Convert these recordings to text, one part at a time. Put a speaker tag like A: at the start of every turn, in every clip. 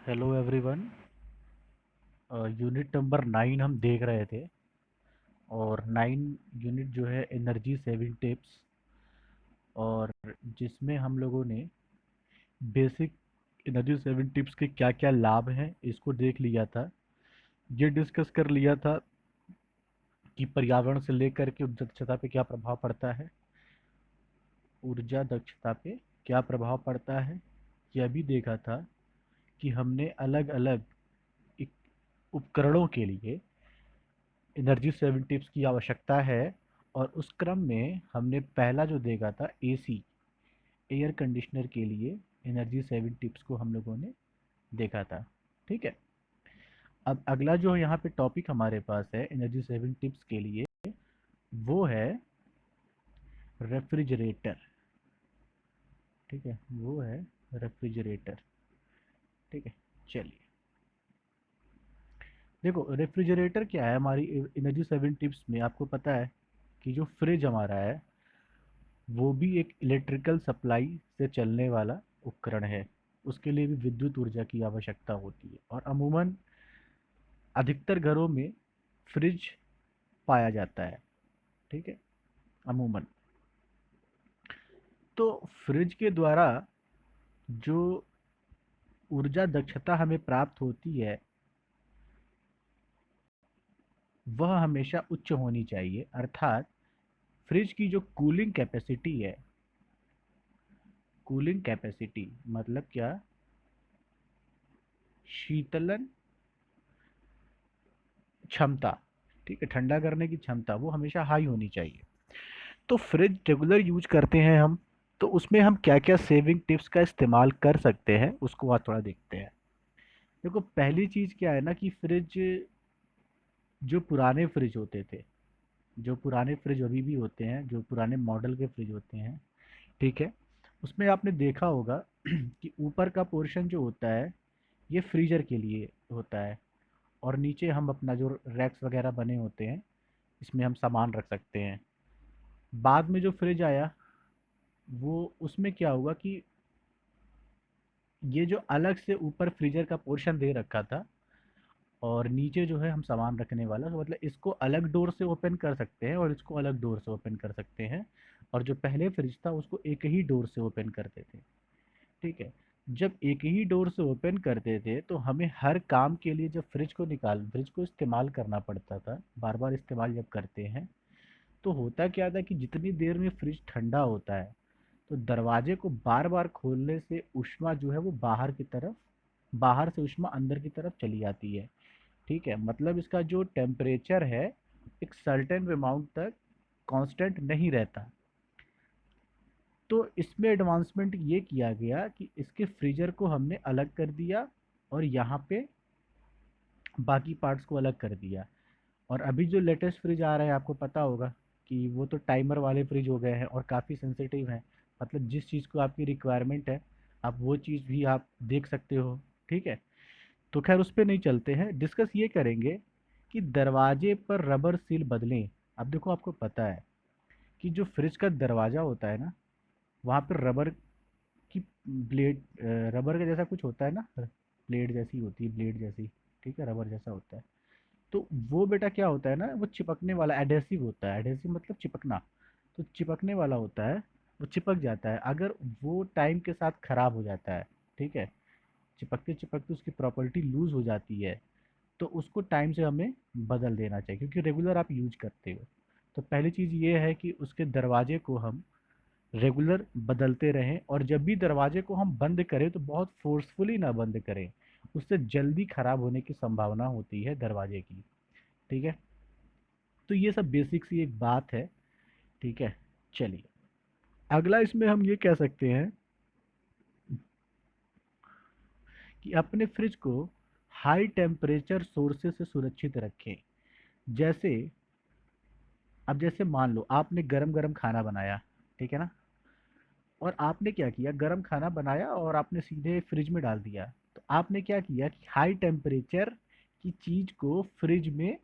A: Hello everyone. Unit number 9 हम देख रहे थे। और 9 यूनिट जो है एनर्जी सेविंग टिप्स, और जिसमें हम लोगों ने बेसिक एनर्जी सेविंग टिप्स के क्या क्या लाभ हैं इसको देख लिया था। ये डिस्कस कर लिया था कि पर्यावरण से लेकर के ऊर्जा दक्षता पे क्या प्रभाव पड़ता है, ऊर्जा दक्षता पे क्या प्रभाव पड़ता है। यह भी देखा था कि हमने अलग अलग उपकरणों के लिए एनर्जी सेविंग टिप्स की आवश्यकता है। और उस क्रम में हमने पहला जो देखा था एसी, एयर कंडीशनर के लिए एनर्जी सेविंग टिप्स को हम लोगों ने देखा था। ठीक है। अब अगला जो यहाँ पे टॉपिक हमारे पास है एनर्जी सेविंग टिप्स के लिए, वो है रेफ्रिजरेटर। ठीक है, वो है रेफ्रिजरेटर। ठीक है, चलिए। देखो, रेफ्रिजरेटर क्या है हमारी एनर्जी सेविंग टिप्स में। आपको पता है कि जो फ्रिज हमारा है वो भी एक इलेक्ट्रिकल सप्लाई से चलने वाला उपकरण है। उसके लिए भी विद्युत ऊर्जा की आवश्यकता होती है, और अमूमन अधिकतर घरों में फ्रिज पाया जाता है। ठीक है, अमूमन। तो फ्रिज के द्वारा जो ऊर्जा दक्षता हमें प्राप्त होती है वह हमेशा उच्च होनी चाहिए। अर्थात फ्रिज की जो कूलिंग कैपेसिटी है, कूलिंग कैपेसिटी मतलब क्या, शीतलन क्षमता, ठीक है, ठंडा करने की क्षमता, वो हमेशा हाई होनी चाहिए। तो फ्रिज रेगुलर यूज करते हैं हम, तो उसमें हम क्या क्या सेविंग टिप्स का इस्तेमाल कर सकते हैं उसको आज थोड़ा देखते हैं। देखो, पहली चीज़ क्या है ना कि फ्रिज, जो पुराने फ्रिज होते थे, जो पुराने फ्रिज अभी भी होते हैं, जो पुराने मॉडल के फ्रिज होते हैं, ठीक है, उसमें आपने देखा होगा कि ऊपर का पोर्शन जो होता है ये फ्रीजर के लिए होता है, और नीचे हम अपना जो रैक्स वगैरह बने होते हैं इसमें हम सामान रख सकते हैं। बाद में जो फ्रिज आया वो, उसमें क्या हुआ कि ये जो अलग से ऊपर फ्रीजर का पोर्शन दे रखा था और नीचे जो है हम सामान रखने वाला, तो मतलब इसको अलग डोर से ओपन कर सकते हैं और इसको अलग डोर से ओपन कर सकते हैं। और जो पहले फ्रिज था उसको एक ही डोर से ओपन करते थे। ठीक है। जब एक ही डोर से ओपन करते थे तो हमें हर काम के लिए जब फ्रिज को इस्तेमाल करना पड़ता था, बार बार इस्तेमाल जब करते हैं, तो होता क्या था कि जितनी देर में फ्रिज ठंडा होता है तो दरवाजे को बार बार खोलने से ऊष्मा जो है वो बाहर से ऊष्मा अंदर की तरफ चली आती है। ठीक है, मतलब इसका जो टेम्परेचर है एक सर्टेन अमाउंट तक कांस्टेंट नहीं रहता। तो इसमें एडवांसमेंट ये किया गया कि इसके फ्रीजर को हमने अलग कर दिया और यहाँ पे बाकी पार्ट्स को अलग कर दिया। और अभी जो लेटेस्ट फ्रिज आ रहा है आपको पता होगा कि वो तो टाइमर वाले फ्रिज हो गए हैं और काफ़ी सेंसिटिव हैं। मतलब जिस चीज़ को आपकी रिक्वायरमेंट है आप वो चीज़ भी आप देख सकते हो। ठीक है। तो खैर उस पे नहीं चलते हैं, डिस्कस ये करेंगे कि दरवाजे पर रबर सील बदलें। अब देखो, आपको पता है कि जो फ्रिज का दरवाज़ा होता है ना, वहाँ पर रबर की ब्लेड, रबर का जैसा कुछ होता है ना, प्लेट जैसी होती है, ब्लेड जैसी। ठीक है, रबर जैसा होता है। तो वो बेटा क्या होता है ना, वो चिपकने वाला एडहेसिव होता है। एडहेसिव मतलब चिपकना। तो चिपकने वाला होता है, वो चिपक जाता है अगर वो टाइम के साथ खराब हो जाता है। ठीक है, चिपकते चिपकते उसकी प्रॉपर्टी लूज हो जाती है, तो उसको टाइम से हमें बदल देना चाहिए क्योंकि रेगुलर आप यूज करते हो। तो पहली चीज़ ये है कि उसके दरवाजे को हम रेगुलर बदलते रहें, और जब भी दरवाजे को हम बंद करें तो बहुत फोर्सफुली ना बंद करें, उससे जल्दी खराब होने की संभावना होती है दरवाजे की। ठीक है। तो ये सब बेसिक सी एक बात है। ठीक है, चलिए। अगला इसमें हम ये कह सकते हैं कि अपने फ्रिज को हाई टेम्परेचर सोर्सेस से सुरक्षित रखें। जैसे, अब जैसे मान लो आपने गरम गरम खाना बनाया, ठीक है ना, और आपने क्या किया, गरम खाना बनाया और आपने सीधे फ्रिज में डाल दिया। तो आपने क्या किया कि हाई टेम्परेचर की चीज़ को फ्रिज में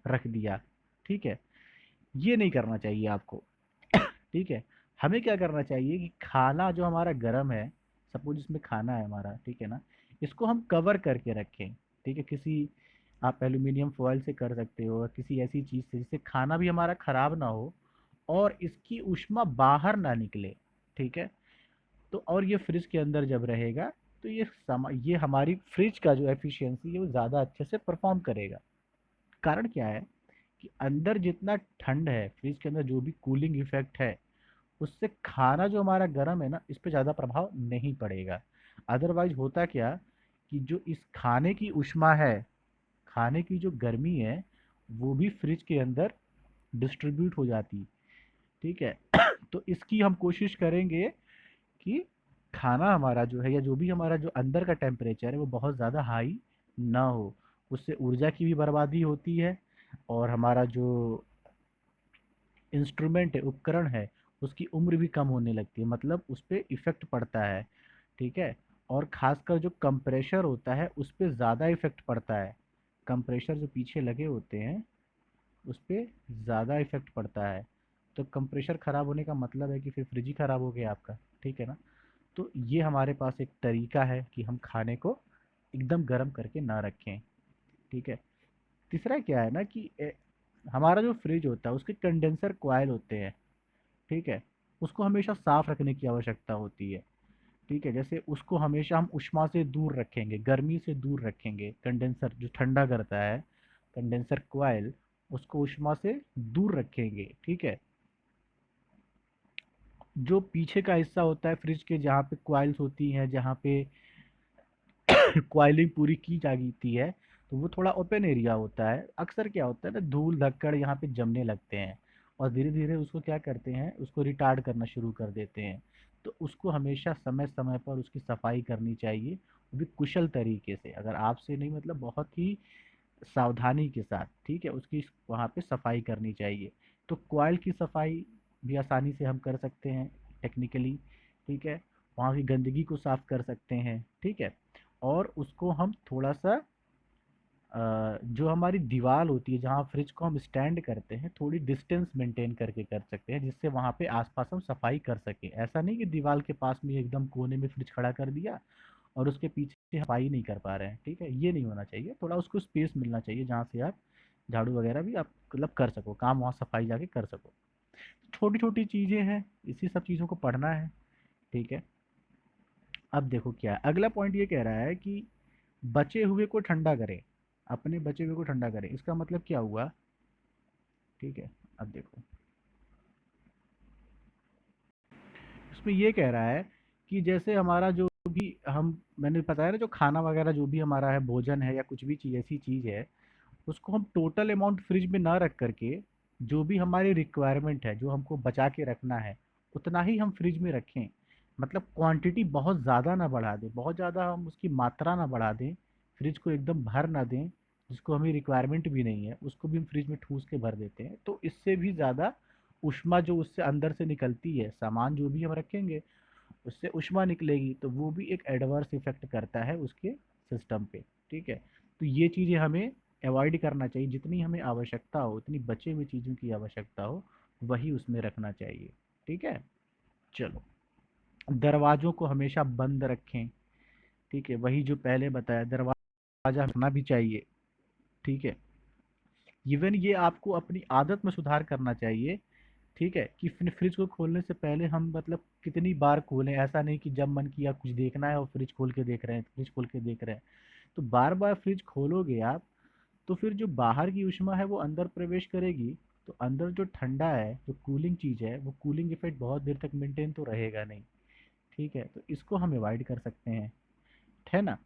A: रख दिया। ठीक है, ये नहीं करना चाहिए आपको। ठीक है, हमें क्या करना चाहिए कि खाना जो हमारा गर्म है, सपोज इसमें खाना है हमारा, ठीक है ना, इसको हम कवर करके रखें, ठीक है, किसी आप एल्यूमिनियम फॉयल से कर सकते हो, और किसी ऐसी चीज़ से जिससे खाना भी हमारा ख़राब ना हो और इसकी ऊष्मा बाहर ना निकले, ठीक है। तो और ये फ्रिज के अंदर जब रहेगा तो ये हमारी फ्रिज का जो एफिशिएंसी है वो ज़्यादा अच्छे से परफॉर्म करेगा। कारण क्या है कि अंदर जितना ठंड है, फ्रिज के अंदर जो भी कूलिंग इफेक्ट है, उससे खाना जो हमारा गर्म है ना, इस पे ज़्यादा प्रभाव नहीं पड़ेगा। अदरवाइज होता क्या कि जो इस खाने की ऊष्मा है, खाने की जो गर्मी है, वो भी फ्रिज के अंदर डिस्ट्रीब्यूट हो जाती, ठीक है। तो इसकी हम कोशिश करेंगे कि खाना हमारा जो है या जो भी हमारा जो अंदर का टेम्परेचर है वो बहुत ज़्यादा हाई ना हो। उससे ऊर्जा की भी बर्बादी होती है और हमारा जो इंस्ट्रूमेंट है, उपकरण है, उसकी उम्र भी कम होने लगती है, मतलब उस पर इफ़ेक्ट पड़ता है, ठीक है। और ख़ासकर जो कंप्रेशर होता है उस पर ज़्यादा इफ़ेक्ट पड़ता है। कंप्रेशर जो पीछे लगे होते हैं उस पे ज़्यादा इफ़ेक्ट पड़ता है। तो कंप्रेशर ख़राब होने का मतलब है कि फिर फ्रिज ही ख़राब हो गया आपका, ठीक है ना। तो ये हमारे पास एक तरीका है कि हम खाने को एकदम गर्म करके ना रखें, ठीक है। तीसरा क्या है ना कि हमारा जो फ्रिज होता है उसके कंडेंसर कॉइल होते हैं, ठीक है। उसको हमेशा साफ रखने की आवश्यकता होती है, ठीक है। जैसे उसको हमेशा हम ऊष्मा से दूर रखेंगे, गर्मी से दूर रखेंगे, कंडेंसर जो ठंडा करता है, कंडेंसर कॉइल, उसको ऊष्मा से दूर रखेंगे, ठीक है। जो पीछे का हिस्सा होता है फ्रिज के, जहाँ पे कॉइल्स होती हैं, जहाँ पे कॉइलिंग पूरी की जाती है, तो वो थोड़ा ओपन एरिया होता है। अक्सर क्या होता है ना, धूल धक्कड़ यहाँ पे जमने लगते हैं और धीरे धीरे उसको क्या करते हैं, उसको रिटार्ड करना शुरू कर देते हैं। तो उसको हमेशा समय समय पर उसकी सफाई करनी चाहिए, वो भी कुशल तरीके से, अगर आपसे नहीं मतलब बहुत ही सावधानी के साथ, ठीक है, उसकी वहाँ पे सफाई करनी चाहिए। तो कॉइल की सफाई भी आसानी से हम कर सकते हैं टेक्निकली, ठीक है। वहाँ की गंदगी को साफ कर सकते हैं, ठीक है। और उसको हम थोड़ा सा जो हमारी दीवार होती है जहाँ फ्रिज को हम स्टैंड करते हैं, थोड़ी डिस्टेंस मेंटेन करके कर सकते हैं, जिससे वहाँ पे आसपास हम सफाई कर सकें। ऐसा नहीं कि दीवार के पास में एकदम कोने में फ्रिज खड़ा कर दिया और उसके पीछे सफाई नहीं कर पा रहे हैं, ठीक है। ये नहीं होना चाहिए, थोड़ा उसको स्पेस मिलना चाहिए जहाँ से आप झाड़ू वगैरह भी आप मतलब कर सको, काम वहाँ सफाई जाके कर सको। छोटी छोटी चीज़ें हैं, इसी सब चीज़ों को पढ़ना है, ठीक है। अब देखो क्या है, अगला पॉइंट ये कह रहा है कि बचे हुए को ठंडा करें, अपने बचे हुए को ठंडा करें। इसका मतलब क्या हुआ, ठीक है। अब देखो इसमें ये कह रहा है कि जैसे हमारा जो भी हम मैंने बताया ना, जो खाना वगैरह जो भी हमारा है, भोजन है या कुछ भी चीज़ ऐसी चीज़ है, उसको हम टोटल अमाउंट फ्रिज में ना रख करके, जो भी हमारी रिक्वायरमेंट है, जो हमको बचा के रखना है, उतना ही हम फ्रिज में रखें। मतलब क्वांटिटी बहुत ज़्यादा ना बढ़ा दें, बहुत ज़्यादा हम उसकी मात्रा ना बढ़ा दें, फ्रिज को एकदम भर ना दें, जिसको हमें रिक्वायरमेंट भी नहीं है उसको भी हम फ्रिज में ठूस के भर देते हैं। तो इससे भी ज़्यादा ऊष्मा जो उससे अंदर से निकलती है, सामान जो भी हम रखेंगे उससे ऊष्मा निकलेगी, तो वो भी एक एडवर्स इफेक्ट करता है उसके सिस्टम पे, ठीक है। तो ये चीज़ें हमें अवॉइड करना चाहिए, जितनी हमें आवश्यकता हो, उतनी बचे हुई चीज़ों की आवश्यकता हो वही उसमें रखना चाहिए, ठीक है। चलो, दरवाज़ों को हमेशा बंद रखें, ठीक है, वही जो पहले बताया, दरवाज़ा रखना भी चाहिए, ठीक है। इवन ये आपको अपनी आदत में सुधार करना चाहिए, ठीक है, कि फ्रिज को खोलने से पहले हम मतलब कितनी बार खोलें। ऐसा नहीं कि जब मन किया कुछ देखना है और फ्रिज खोल के देख रहे हैं, फ्रिज खोल के देख रहे हैं। तो बार बार फ्रिज खोलोगे आप, तो फिर जो बाहर की ऊष्मा है वो अंदर प्रवेश करेगी, तो अंदर जो ठंडा है, जो कूलिंग चीज़ है, वो कूलिंग इफेक्ट बहुत देर तक मेंटेन तो रहेगा नहीं, ठीक है। तो इसको हम अवॉइड कर सकते हैं, है ना।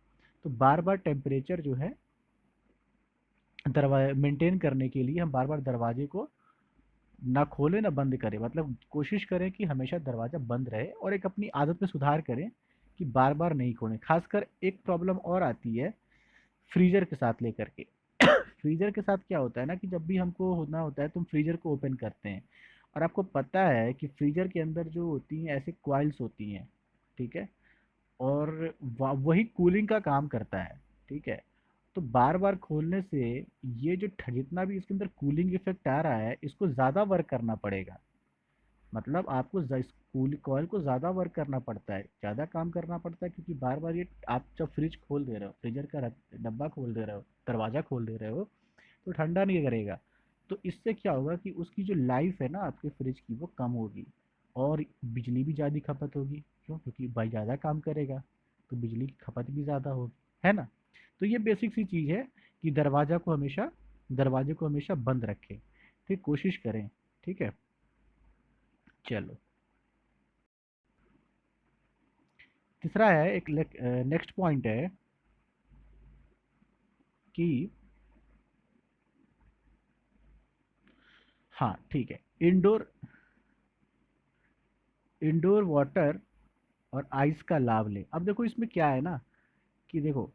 A: तो बार बार टेम्परेचर जो है दरवा मेंटेन करने के लिए हम बार बार दरवाजे को ना खोलें ना बंद करें, मतलब कोशिश करें कि हमेशा दरवाज़ा बंद रहे, और एक अपनी आदत में सुधार करें कि बार बार नहीं खोलें। खासकर एक प्रॉब्लम और आती है फ्रीज़र के साथ लेकर के। फ्रीज़र के साथ क्या होता है ना कि जब भी हमको होना होता है तो हम फ्रीज़र को ओपन करते हैं, और आपको पता है कि फ्रीज़र के अंदर जो होती हैं ऐसे कॉइल्स होती हैं, ठीक है। और वही कूलिंग का काम करता है, ठीक है। तो बार बार खोलने से ये जो जितना भी इसके अंदर कूलिंग इफेक्ट आ रहा है, इसको ज़्यादा वर्क करना पड़ेगा, मतलब आपको कूल कॉइल को ज़्यादा वर्क करना पड़ता है, ज़्यादा काम करना पड़ता है, क्योंकि बार बार ये आप जब फ्रिज खोल दे रहे हो, फ्रीजर का डब्बा खोल दे रहे हो, दरवाज़ा खोल दे रहे हो, तो ठंडा नहीं करेगा। तो इससे क्या होगा कि उसकी जो लाइफ है ना आपके फ्रिज की, वो कम होगी, और बिजली भी ज़्यादा खपत होगी। क्यों? क्योंकि भाई ज़्यादा काम करेगा, तो बिजली की खपत भी ज़्यादा होगी, है ना। तो ये बेसिक सी चीज़ है कि दरवाजे को हमेशा बंद रखें। ठीक, कोशिश करें। ठीक है, चलो। तीसरा है, एक नेक्स्ट पॉइंट है कि, हाँ ठीक है, इंडोर इंडोर वाटर और आइस का लाभ लें। अब देखो इसमें क्या है ना, कि देखो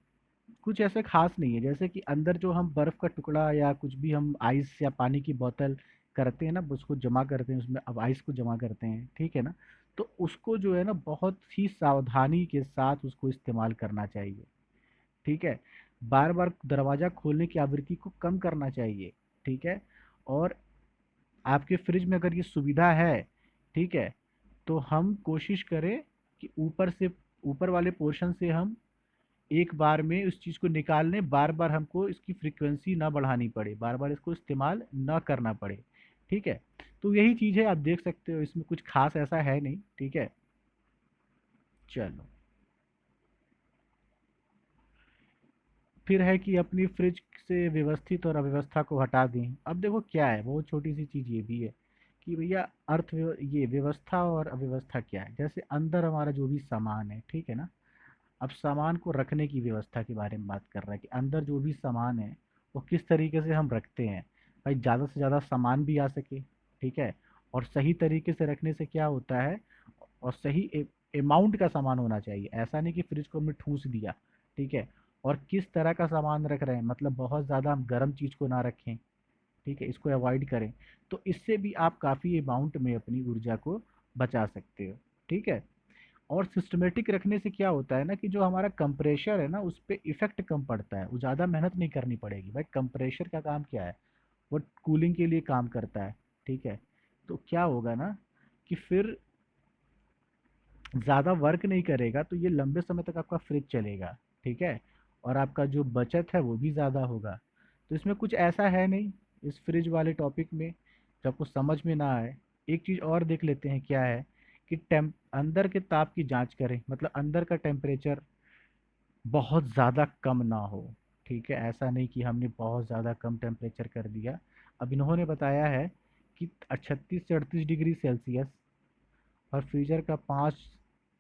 A: कुछ ऐसे खास नहीं है, जैसे कि अंदर जो हम बर्फ़ का टुकड़ा या कुछ भी हम आइस या पानी की बोतल करते हैं ना, उसको जमा करते हैं उसमें, अब आइस को जमा करते हैं, ठीक है ना। तो उसको जो है ना बहुत ही सावधानी के साथ उसको इस्तेमाल करना चाहिए। ठीक है, बार बार दरवाज़ा खोलने की आवृत्ति को कम करना चाहिए। ठीक है, और आपके फ्रिज में अगर ये सुविधा है, ठीक है, तो हम कोशिश करें कि ऊपर वाले पोर्शन से हम एक बार में उस चीज़ को निकाल लें, बार बार हमको इसकी फ्रीक्वेंसी ना बढ़ानी पड़े, बार बार इसको इस्तेमाल ना करना पड़े। ठीक है, तो यही चीज़ है, आप देख सकते हो इसमें कुछ खास ऐसा है नहीं। ठीक है, चलो। फिर है कि अपनी फ्रिज से व्यवस्थित और अव्यवस्था को हटा दें। अब देखो क्या है, बहुत छोटी सी चीज़ ये भी है कि भैया ये व्यवस्था और अव्यवस्था क्या है। जैसे अंदर हमारा जो भी सामान है, ठीक है ना, अब सामान को रखने की व्यवस्था के बारे में बात कर रहा है कि अंदर जो भी सामान है वो किस तरीके से हम रखते हैं, भाई ज़्यादा से ज़्यादा सामान भी आ सके। ठीक है, और सही तरीके से रखने से क्या होता है, और सही अमाउंट का सामान होना चाहिए। ऐसा नहीं कि फ्रिज को हमने ठूस दिया। ठीक है, और किस तरह का सामान रख रहे हैं, मतलब बहुत ज़्यादा हम गर्म चीज़ को ना रखें। ठीक है, इसको अवॉइड करें। तो इससे भी आप काफ़ी अमाउंट में अपनी ऊर्जा को बचा सकते हो। ठीक है, और सिस्टमेटिक रखने से क्या होता है ना, कि जो हमारा कंप्रेशर है ना उस पे इफेक्ट कम पड़ता है, वो ज़्यादा मेहनत नहीं करनी पड़ेगी। भाई कंप्रेशर का काम क्या है, वो कूलिंग के लिए काम करता है। ठीक है, तो क्या होगा ना कि फिर ज़्यादा वर्क नहीं करेगा, तो ये लंबे समय तक आपका फ्रिज चलेगा। ठीक है, और आपका जो बचत है वो भी ज़्यादा होगा। तो इसमें कुछ ऐसा है नहीं इस फ्रिज वाले टॉपिक में जो आपको समझ में ना आए। एक चीज़ और देख लेते हैं क्या है, कि टेम्प अंदर के ताप की जांच करें, मतलब अंदर का टेम्परेचर बहुत ज़्यादा कम ना हो। ठीक है, ऐसा नहीं कि हमने बहुत ज़्यादा कम टेम्परेचर कर दिया। अब इन्होंने बताया है कि 36 से 38 डिग्री सेल्सियस, और फ्रीजर का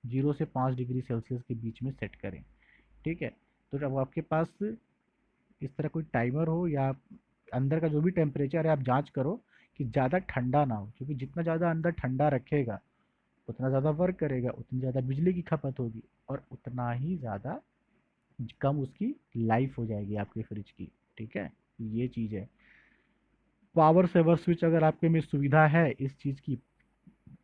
A: 0 से 5 डिग्री सेल्सियस के बीच में सेट करें। ठीक है, तो जब आपके पास इस तरह कोई टाइमर हो, या अंदर का जो भी टेम्परेचर है आप जांच करो कि ज़्यादा ठंडा ना हो, क्योंकि जितना ज़्यादा अंदर ठंडा रखेगा उतना ज़्यादा वर्क करेगा, उतनी ज़्यादा बिजली की खपत होगी, और उतना ही ज़्यादा कम उसकी लाइफ हो जाएगी आपके फ्रिज की। ठीक है, ये चीज़ है। पावर सेवर स्विच अगर आपके में सुविधा है इस चीज़ की,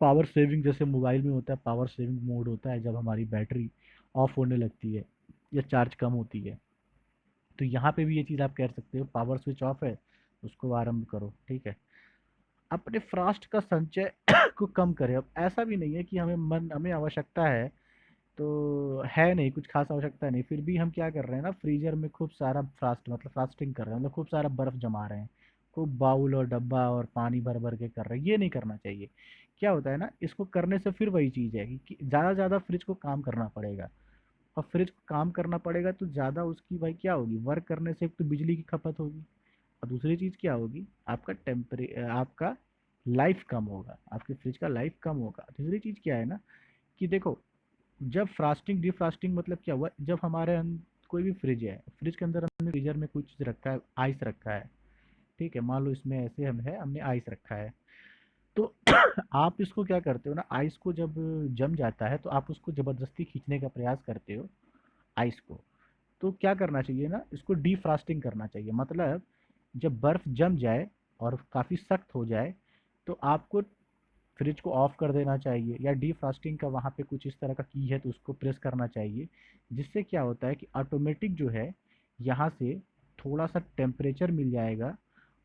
A: पावर सेविंग जैसे मोबाइल में होता है, पावर सेविंग मोड होता है जब हमारी बैटरी ऑफ होने लगती है या चार्ज कम होती है, तो यहाँ पे भी ये चीज़ आप कह सकते हो, पावर स्विच ऑफ है, उसको आरंभ करो। ठीक है, अपने फ्रास्ट का संचय को कम करें। अब ऐसा भी नहीं है कि हमें आवश्यकता है, तो है नहीं, कुछ खास आवश्यकता नहीं, फिर भी हम क्या कर रहे हैं ना, फ्रीजर में खूब सारा फ्रास्टिंग कर रहे हैं, मतलब खूब सारा बर्फ जमा रहे हैं, खूब बाउल और डब्बा और पानी भर भर के कर रहे हैं। ये नहीं करना चाहिए। क्या होता है ना, इसको करने से फिर वही चीज़ है कि ज़्यादा ज़्यादा फ्रिज को काम करना पड़ेगा, और फ्रिज को काम करना पड़ेगा तो ज़्यादा उसकी भाई क्या होगी, वर्क करने से एक तो बिजली की खपत होगी, और दूसरी चीज़ क्या होगी, आपका लाइफ कम होगा, आपके फ्रिज का लाइफ कम होगा। तीसरी चीज़ क्या है ना, कि देखो, जब फ्रास्टिंग डिफ्रास्टिंग मतलब क्या हुआ, जब हमारे कोई भी फ्रिज है, फ्रिज के अंदर हमने फ्रीजर में कोई चीज़ रखा है, आइस रखा है। ठीक है, मान लो इसमें ऐसे हमने आइस रखा है, तो आप इसको क्या करते हो ना, आइस को जब जम जाता है तो आप उसको ज़बरदस्ती खींचने का प्रयास करते हो, आइस को। तो क्या करना चाहिए ना, इसको डीफ्रास्टिंग करना चाहिए, मतलब जब बर्फ़ जम जाए और काफ़ी सख्त हो जाए, तो आपको फ्रिज को ऑफ कर देना चाहिए, या डीफ्रास्टिंग का वहाँ पे कुछ इस तरह का की है तो उसको प्रेस करना चाहिए। जिससे क्या होता है कि ऑटोमेटिक जो है, यहाँ से थोड़ा सा टेम्परेचर मिल जाएगा,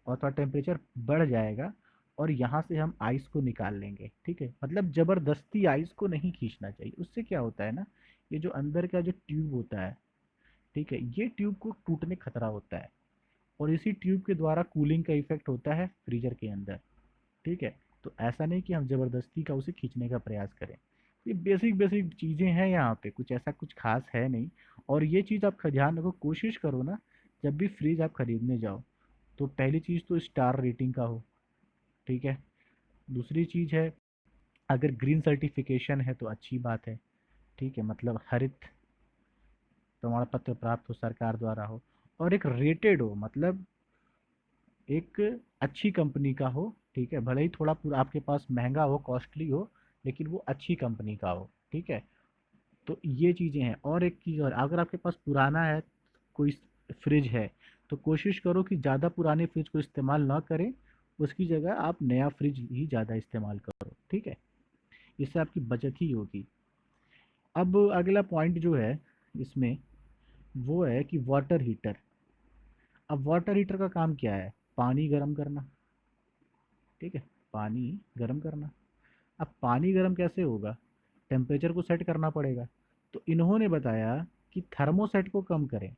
A: और थोड़ा टेम्परेचर बढ़ जाएगा, और यहाँ से हम आइस को निकाल लेंगे, ठीक है। मतलब ज़बरदस्ती आइस को नहीं खींचना चाहिए, उससे क्या होता है ना, ये जो अंदर का जो ट्यूब होता है, ठीक है, ये ट्यूब को टूटने खतरा होता है, और इसी ट्यूब के द्वारा कूलिंग का इफेक्ट होता है फ्रीजर के अंदर, ठीक है। तो ऐसा नहीं कि हम ज़बरदस्ती का उसे खींचने का प्रयास करें। ये बेसिक बेसिक चीज़ें हैं यहाँ पे, कुछ ऐसा कुछ खास है नहीं। और ये चीज़ आप ध्यान रखो, कोशिश करो ना, जब भी फ्रिज आप खरीदने जाओ तो पहली चीज़ तो स्टार रेटिंग का हो, ठीक है। दूसरी चीज़ है, अगर ग्रीन सर्टिफिकेशन है तो अच्छी बात है, ठीक है, मतलब हरित प्रमाण पत्र प्राप्त हो सरकार द्वारा हो, और एक रेटेड हो, मतलब एक अच्छी कंपनी का हो, ठीक है, भले ही थोड़ा पूरा आपके पास महंगा हो, कॉस्टली हो, लेकिन वो अच्छी कंपनी का हो, ठीक है। तो ये चीज़ें हैं। और एक चीज़ और, अगर आपके पास पुराना है कोई फ्रिज है, तो कोशिश करो कि ज़्यादा पुराने फ्रिज को इस्तेमाल ना करें, उसकी जगह आप नया फ्रिज ही ज़्यादा इस्तेमाल करो, ठीक है। इससे आपकी बचत ही होगी। अब अगला पॉइंट जो है इसमें, वो है कि वाटर हीटर। अब वाटर हीटर का काम क्या है? पानी गर्म करना, ठीक है, पानी गर्म करना। अब पानी गर्म कैसे होगा? टेम्परेचर को सेट करना पड़ेगा। तो इन्होंने बताया कि थर्मोसेट को कम करें,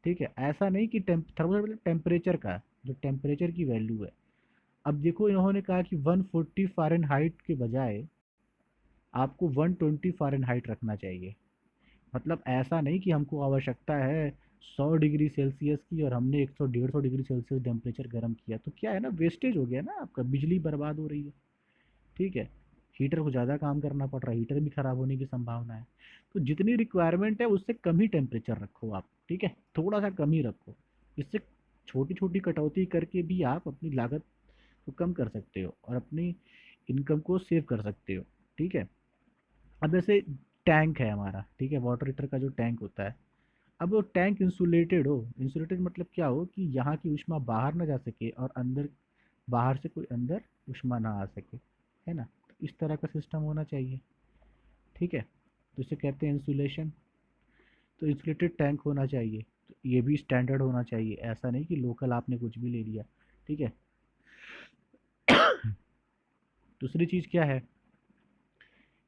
A: ठीक है। ऐसा नहीं कि थर्मोसेट मतलब टेम्परेचर का, जो टेम्परेचर की वैल्यू है। अब देखो, इन्होंने कहा कि 140 फ़ारेनहाइट के बजाय आपको 120 फ़ारेनहाइट रखना चाहिए। मतलब ऐसा नहीं कि हमको आवश्यकता है 100 डिग्री सेल्सियस की और हमने 100 150 डिग्री सेल्सियस टेम्परेचर गर्म किया, तो क्या है ना, वेस्टेज हो गया ना, आपका बिजली बर्बाद हो रही है, ठीक है। हीटर को ज़्यादा काम करना पड़ रहा है, हीटर भी ख़राब होने की संभावना है। तो जितनी रिक्वायरमेंट है उससे कम ही टेम्परेचर रखो आप, ठीक है, थोड़ा सा कम ही रखो। इससे छोटी छोटी कटौती करके भी आप अपनी लागत को कम कर सकते हो और अपनी इनकम को सेव कर सकते हो, ठीक है। अब जैसे टैंक है हमारा, ठीक है, वाटर हीटर का जो टैंक होता है, अब वो टैंक इंसुलेटेड हो। इंसुलेटेड मतलब क्या हो कि यहाँ की ऊष्मा बाहर ना जा सके और अंदर, बाहर से कोई अंदर ऊष्मा ना आ सके, है ना। तो इस तरह का सिस्टम होना चाहिए, ठीक है। तो इसे कहते हैं इंसुलेशन। तो इंसुलेटेड टैंक होना चाहिए, तो ये भी स्टैंडर्ड होना चाहिए, ऐसा नहीं कि लोकल आपने कुछ भी ले लिया, ठीक है। दूसरी चीज़ क्या है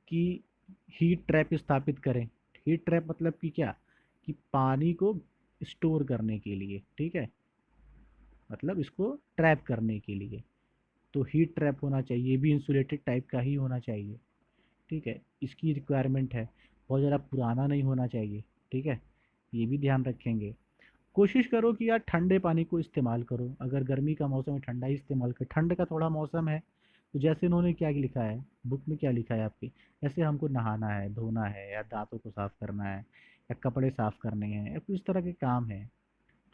A: कि हीट ट्रैप स्थापित करें। हीट ट्रैप मतलब कि क्या, कि पानी को स्टोर करने के लिए, ठीक है, मतलब इसको ट्रैप करने के लिए। तो हीट ट्रैप होना चाहिए, ये भी इंसुलेटेड टाइप का ही होना चाहिए, ठीक है। इसकी रिक्वायरमेंट है, बहुत ज़्यादा पुराना नहीं होना चाहिए, ठीक है, ये भी ध्यान रखेंगे। कोशिश करो कि यार ठंडे पानी को इस्तेमाल करो, अगर गर्मी का मौसम है ठंडा ही इस्तेमाल कर, ठंड का थोड़ा मौसम है तो जैसे उन्होंने क्या लिखा है, बुक में क्या लिखा है आपकी, जैसे हमको नहाना है, धोना है, या दांतों को साफ़ करना है, या कपड़े साफ़ करने हैं, या कुछ इस तरह के काम हैं,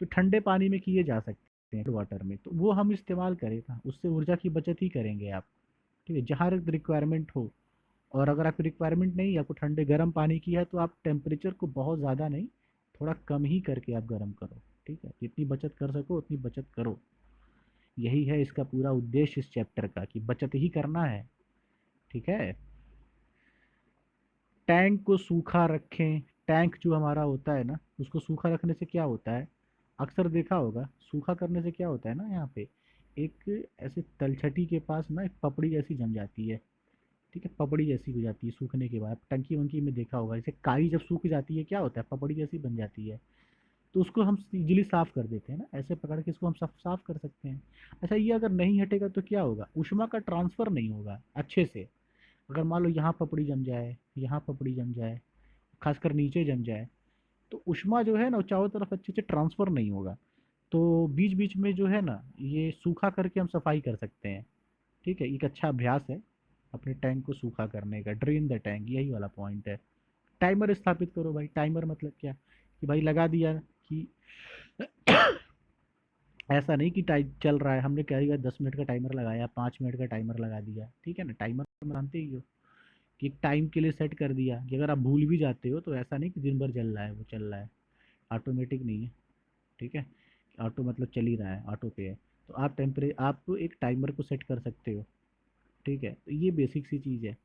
A: तो ठंडे पानी में किए जा सकते हैं, वाटर में, तो वो हम इस्तेमाल करें ना, उससे ऊर्जा की बचत ही करेंगे आप, ठीक है, जहाँ रिक्वायरमेंट हो। और अगर आपकी रिक्वायरमेंट नहीं है, आपको ठंडे गर्म पानी की है, तो आप टेम्परेचर को बहुत ज़्यादा नहीं, थोड़ा कम ही करके आप गर्म करो, ठीक है। जितनी बचत कर सको उतनी बचत करो, यही है इसका पूरा उद्देश्य इस चैप्टर का, कि बचत ही करना है, ठीक है। टैंक को सूखा रखें। टैंक जो हमारा होता है ना, उसको सूखा रखने से क्या होता है, अक्सर देखा होगा, सूखा करने से क्या होता है ना, यहाँ पे एक ऐसे तलछटी के पास ना एक पपड़ी जैसी जम जाती है, ठीक है, पपड़ी जैसी हो जाती है सूखने के बाद। टंकी वंकी में देखा होगा, जैसे काई जब सूख जाती है क्या होता है, पपड़ी जैसी बन जाती है। तो उसको हम इजीली साफ़ कर देते हैं ना, ऐसे पकड़ के इसको हम साफ साफ कर सकते हैं। अच्छा, ये अगर नहीं हटेगा तो क्या होगा, ऊष्मा का ट्रांसफ़र नहीं होगा अच्छे से। अगर मान लो यहाँ पपड़ी जम जाए, यहाँ पपड़ी जम जाए, खासकर नीचे जम जाए, तो ऊष्मा जो है ना वो चारों तरफ अच्छे से ट्रांसफ़र नहीं होगा। तो बीच बीच में जो है ना, ये सूखा करके हम सफाई कर सकते हैं, ठीक है। एक अच्छा अभ्यास है अपने टैंक को सूखा करने का, ड्रेन द टैंक, यही वाला पॉइंट है। टाइमर स्थापित करो भाई। टाइमर मतलब क्या, कि भाई लगा दिया कि ऐसा नहीं कि टाइम चल रहा है, हमने क्या किया, 10 मिनट का टाइमर लगाया, 5 मिनट का टाइमर लगा दिया, ठीक है ना। टाइमर मानते ही हो कि एक टाइम के लिए सेट कर दिया, कि अगर आप भूल भी जाते हो तो ऐसा नहीं कि दिन भर चल रहा है, वो चल रहा है, ऑटोमेटिक नहीं है, ठीक है। ऑटो मतलब चल ही रहा है, ऑटो पे है। तो आप एक टाइमर को सेट कर सकते हो, ठीक है। तो ये बेसिक सी चीज़ है।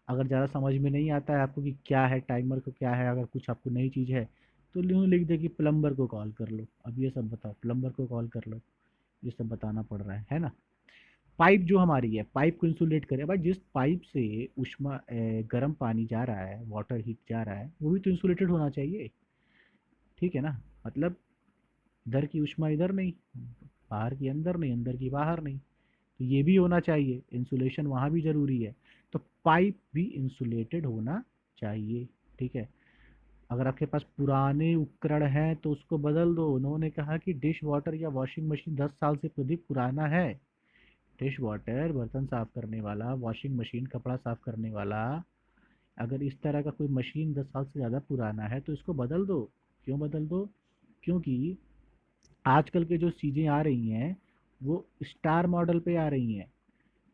A: अगर ज़्यादा समझ में नहीं आता है आपको कि क्या है टाइमर को, क्या है, अगर कुछ आपको नई चीज़ है, तो लिख दे कि प्लम्बर को कॉल कर लो, अब ये सब बताओ, प्लम्बर को कॉल कर लो, ये सब बताना पड़ रहा है ना। पाइप जो हमारी है, पाइप को इंसुलेट करे भाई, जिस पाइप से उष्मा गर्म पानी जा रहा है, वाटर हीट जा रहा है, वो भी तो इंसुलेटेड होना चाहिए। ठीक है ना, मतलब इधर की उष्मा इधर नहीं, बाहर की अंदर नहीं, अंदर की बाहर नहीं, तो ये भी होना चाहिए, इंसुलेशन वहाँ भी ज़रूरी है। तो पाइप भी इंसुलेटेड होना चाहिए। ठीक है। अगर आपके पास पुराने उपकरण हैं तो उसको बदल दो। उन्होंने कहा कि डिश वाटर या वॉशिंग मशीन 10 साल से अधिक पुराना है, डिश वाटर बर्तन साफ करने वाला, वॉशिंग मशीन कपड़ा साफ करने वाला, अगर इस तरह का कोई मशीन 10 साल से ज़्यादा पुराना है तो इसको बदल दो। क्यों बदल दो? क्योंकि आजकल के जो चीज़ें आ रही हैं वो स्टार मॉडल पे आ रही हैं।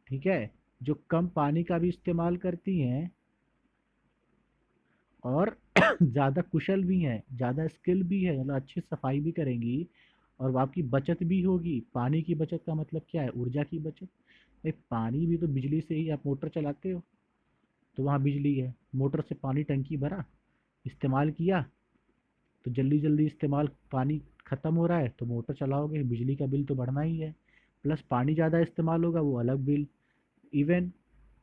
A: ठीक है, जो कम पानी का भी इस्तेमाल करती हैं और ज़्यादा कुशल भी हैं, ज़्यादा स्किल भी है, मतलब अच्छी सफाई भी करेंगी और आपकी बचत भी होगी। पानी की बचत का मतलब क्या है? ऊर्जा की बचत। भाई पानी भी तो बिजली से ही, आप मोटर चलाते हो तो वहाँ बिजली है, मोटर से पानी टंकी भरा, इस्तेमाल किया, तो जल्दी जल्दी इस्तेमाल, पानी ख़त्म हो रहा है तो मोटर चलाओगे, बिजली का बिल तो बढ़ना ही है। प्लस पानी ज़्यादा इस्तेमाल होगा वो अलग बिल। इवन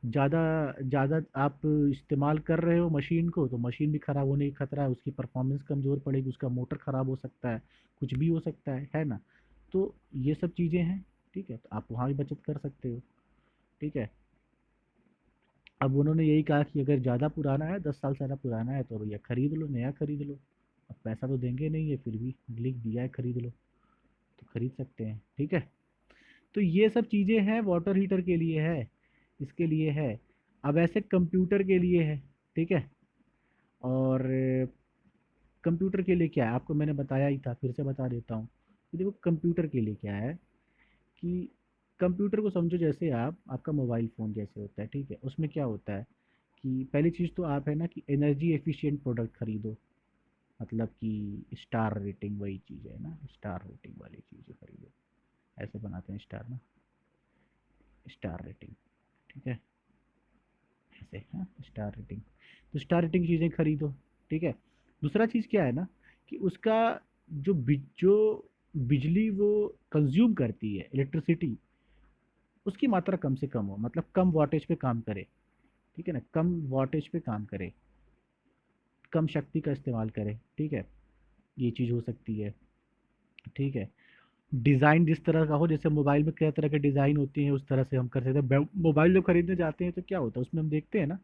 A: ज़्यादा ज़्यादा आप इस्तेमाल कर रहे हो मशीन को तो मशीन भी ख़राब होने का खतरा है, उसकी परफॉर्मेंस कमज़ोर पड़ेगी, उसका मोटर ख़राब हो सकता है, कुछ भी हो सकता है ना। तो ये सब चीज़ें हैं। ठीक है, तो आप वहाँ भी बचत कर सकते हो। ठीक है। अब उन्होंने यही कहा कि अगर ज़्यादा पुराना है, 10 साल से ज़्यादा पुराना है तो भैया खरीद लो, नया खरीद लो। अब पैसा तो देंगे नहीं है, फिर भी लिख दिया है खरीद लो, तो खरीद सकते हैं। ठीक है। तो ये सब चीज़ें हैं, वाटर हीटर के लिए है, इसके लिए है। अब ऐसे कंप्यूटर के लिए है। ठीक है। और कंप्यूटर के लिए क्या है, आपको मैंने बताया ही था, फिर से बता देता हूँ कि देखो कंप्यूटर के लिए क्या है कि कंप्यूटर को समझो जैसे आपका मोबाइल फ़ोन जैसे होता है। ठीक है, उसमें क्या होता है कि पहली चीज़ तो आप है ना कि एनर्जी एफिशिएंट प्रोडक्ट खरीदो, मतलब कि स्टार रेटिंग, वही चीज़ है ना, स्टार रेटिंग वाली चीज़ें खरीदो। ऐसे बनाते हैं स्टार ना, स्टार रेटिंग। ठीक है, ऐसे, हाँ, स्टार रेटिंग। तो स्टार रेटिंग चीज़ें खरीदो। ठीक है। दूसरा चीज़ क्या है ना कि उसका जो बिजली वो कंज्यूम करती है, इलेक्ट्रिसिटी, उसकी मात्रा कम से कम हो, मतलब कम वाटेज पे काम करे। ठीक है ना, कम वाटेज पे काम करे, कम शक्ति का इस्तेमाल करे। ठीक है, ये चीज़ हो सकती है। ठीक है। डिज़ाइन जिस तरह का हो, जैसे मोबाइल में कई तरह के डिज़ाइन होते हैं, उस तरह से हम कर सकते हैं। मोबाइल जब खरीदने जाते हैं तो क्या होता है, उसमें हम देखते हैं ना,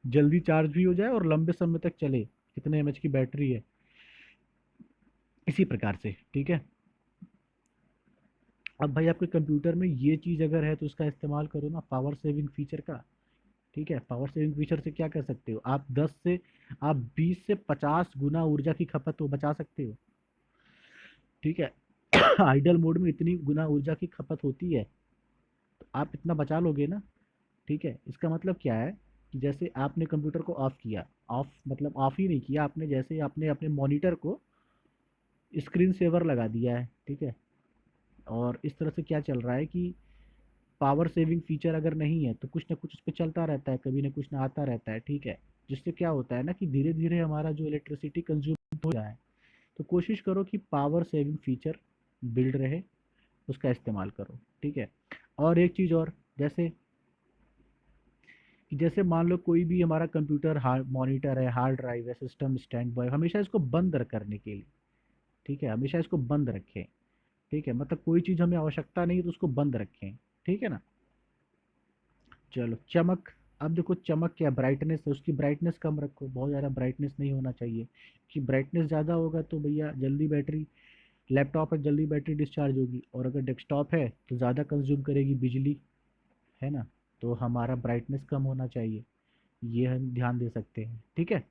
A: जल्दी चार्ज भी हो जाए और लंबे समय तक चले, कितने एमएच की बैटरी है, इसी प्रकार से। ठीक है। अब भाई आपके कंप्यूटर में ये चीज़ अगर है तो उसका इस्तेमाल करो ना, पावर सेविंग फीचर का। ठीक है, पावर सेविंग फीचर से क्या कर सकते हो आप, 20 से 50 गुना ऊर्जा की खपत तो बचा सकते हो। ठीक है। आइडल मोड में इतनी गुना ऊर्जा की खपत होती है, तो आप इतना बचा लोगे ना। ठीक है, इसका मतलब क्या है कि जैसे आपने कंप्यूटर को ऑफ किया, ऑफ मतलब ऑफ ही नहीं किया आपने, जैसे आपने अपने मॉनिटर को स्क्रीन सेवर लगा दिया है। ठीक है, और इस तरह से क्या चल रहा है कि पावर सेविंग फीचर अगर नहीं है तो कुछ ना कुछ उस पर चलता रहता है, कभी ना कुछ ना आता रहता है। ठीक है, जिससे क्या होता है ना कि धीरे धीरे हमारा जो इलेक्ट्रिसिटी कंज्यूम हो रहा है, तो कोशिश करो कि पावर सेविंग फीचर बिल्ड रहे, उसका इस्तेमाल करो। ठीक है। और एक चीज़ और, जैसे कि जैसे मान लो कोई भी हमारा कंप्यूटर हार्ड मॉनिटर है, हार्ड ड्राइव है, सिस्टम स्टैंड बाय, हमेशा इसको बंद करने के लिए। ठीक है, हमेशा इसको बंद रखें। ठीक है, मतलब कोई चीज़ हमें आवश्यकता नहीं है तो उसको बंद रखें। ठीक है ना। चलो, चमक। अब देखो चमक क्या, ब्राइटनेस है, उसकी ब्राइटनेस कम रखो, बहुत ज़्यादा ब्राइटनेस नहीं होना चाहिए, कि ब्राइटनेस ज़्यादा होगा तो भैया जल्दी बैटरी, लैपटॉप है जल्दी बैटरी डिस्चार्ज होगी, और अगर डेस्कटॉप है तो ज़्यादा कंज्यूम करेगी बिजली, है ना। तो हमारा ब्राइटनेस कम होना चाहिए, ये हम ध्यान दे सकते हैं। ठीक है।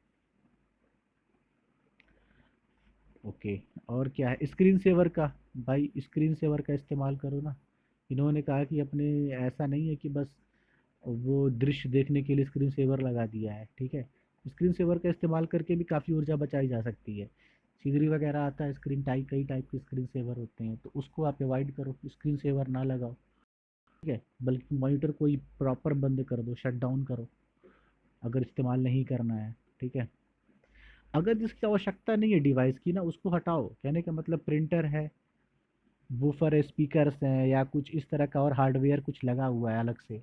A: ओके। और क्या है, स्क्रीन सेवर का, भाई स्क्रीन सेवर का इस्तेमाल करो ना। इन्होंने कहा कि अपने, ऐसा नहीं है कि बस वो दृश्य देखने के लिए स्क्रीन सेवर लगा दिया है। ठीक है, स्क्रीन सेवर का इस्तेमाल करके भी काफ़ी ऊर्जा बचाई जा सकती है। सीनरी वगैरह आता है, स्क्रीन टाइप, कई टाइप के स्क्रीन सेवर होते हैं, तो उसको आप अवॉइड करो, स्क्रीन सेवर ना लगाओ। ठीक है, बल्कि मॉनिटर को ही प्रॉपर बंद कर दो, शट डाउन करो, अगर इस्तेमाल नहीं करना है। ठीक है। अगर जिसकी आवश्यकता नहीं है डिवाइस की ना, उसको हटाओ। कहने का मतलब प्रिंटर है, वूफर स्पीकर्स हैं या कुछ इस तरह का और हार्डवेयर कुछ लगा हुआ है अलग से,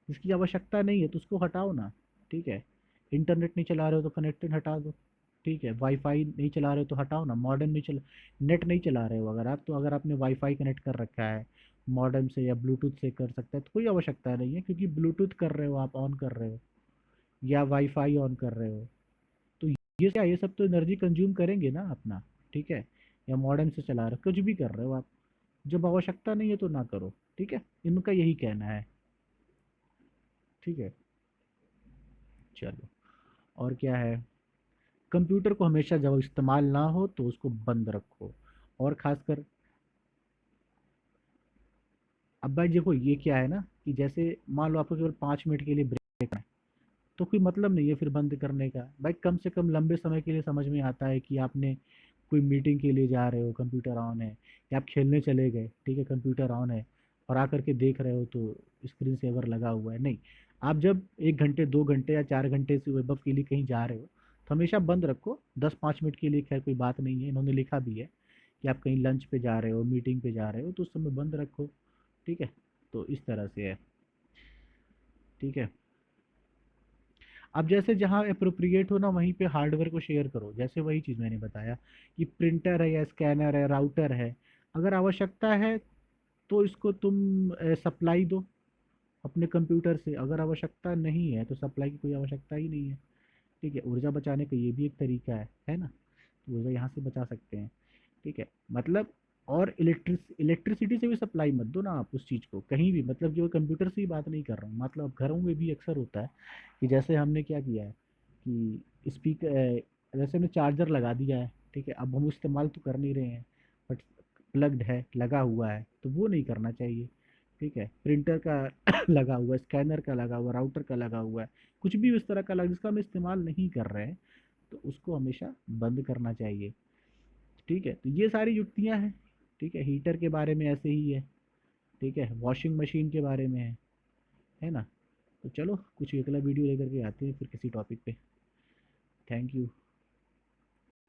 A: जिसकी आवश्यकता नहीं है तो उसको हटाओ ना। ठीक है, इंटरनेट नहीं चला रहे हो तो कनेक्टेड हटा दो। ठीक है, वाईफाई नहीं चला रहे हो तो हटाओ ना, मॉडेम नहीं चला, नेट नहीं चला रहे हो अगर आप, तो अगर आपने वाईफाई कनेक्ट कर रखा है मॉडेम से या ब्लूटूथ से कर सकता है तो कोई आवश्यकता नहीं है, क्योंकि ब्लूटूथ कर रहे हो आप, ऑन कर रहे हो या वाईफाई ऑन कर रहे हो, तो ये क्या, ये सब तो एनर्जी कंज्यूम करेंगे ना अपना। ठीक है, या मॉडेम से चला रहे हो, कुछ भी कर रहे हो आप, जब आवश्यकता नहीं है तो ना करो। ठीक है, इनका यही कहना है। ठीक है, चलो, और क्या है, कंप्यूटर को हमेशा जब इस्तेमाल ना हो तो उसको बंद रखो, और खासकर, अब भाई देखो ये क्या है ना, कि जैसे मान लो आपको केवल 5 मिनट के लिए ब्रेक है, तो कोई मतलब नहीं है फिर बंद करने का भाई, कम से कम लंबे समय के लिए समझ में आता है कि आपने कोई मीटिंग के लिए जा रहे हो, कंप्यूटर ऑन है, या आप खेलने चले गए, ठीक है, कंप्यूटर ऑन है, और आकर के देख रहे हो तो स्क्रीन सेवर लगा हुआ है, नहीं। आप जब 1 घंटे 2 घंटे या 4 घंटे से वेब के लिए कहीं जा रहे हो तो हमेशा बंद रखो, 10-5 मिनट के लिए खैर कोई बात नहीं है, इन्होंने लिखा भी है कि आप कहीं लंच पे जा रहे हो, मीटिंग पे जा रहे हो तो उस समय बंद रखो। ठीक है, तो इस तरह से है। ठीक है, अब जैसे जहाँ अप्रोप्रिएट हो ना वहीं पे हार्डवेयर को शेयर करो, जैसे वही चीज़ मैंने बताया कि प्रिंटर है या स्कैनर है, राउटर है, अगर आवश्यकता है तो इसको तुम सप्लाई दो अपने कंप्यूटर से, अगर आवश्यकता नहीं है तो सप्लाई की कोई आवश्यकता ही नहीं है। ठीक है, ऊर्जा बचाने का ये भी एक तरीका है ना, तो ऊर्जा यहाँ से बचा सकते हैं। ठीक है, मतलब, और इलेक्ट्रिसिटी से भी सप्लाई मत दो ना आप उस चीज़ को कहीं भी, मतलब कि वो कंप्यूटर से ही बात नहीं कर रहा हूँ, मतलब घरों में भी अक्सर होता है कि जैसे हमने क्या किया है कि स्पीकर, जैसे हमने चार्जर लगा दिया है, ठीक है, अब हम इस्तेमाल तो कर नहीं रहे हैं, बट प्लग्ड है, लगा हुआ है, तो वो नहीं करना चाहिए। ठीक है, प्रिंटर का लगा हुआ है, स्कैनर का लगा हुआ है, राउटर का लगा हुआ है, कुछ भी इस तरह का लगा जिसका हम इस्तेमाल नहीं कर रहे हैं, तो उसको हमेशा बंद करना चाहिए। ठीक है, तो ये सारी युक्तियाँ हैं। ठीक है, हीटर के बारे में ऐसे ही है। ठीक है, वॉशिंग मशीन के बारे में है ना। तो चलो कुछ अगला वीडियो लेकर के आते हैं फिर किसी टॉपिक पे। Thank you.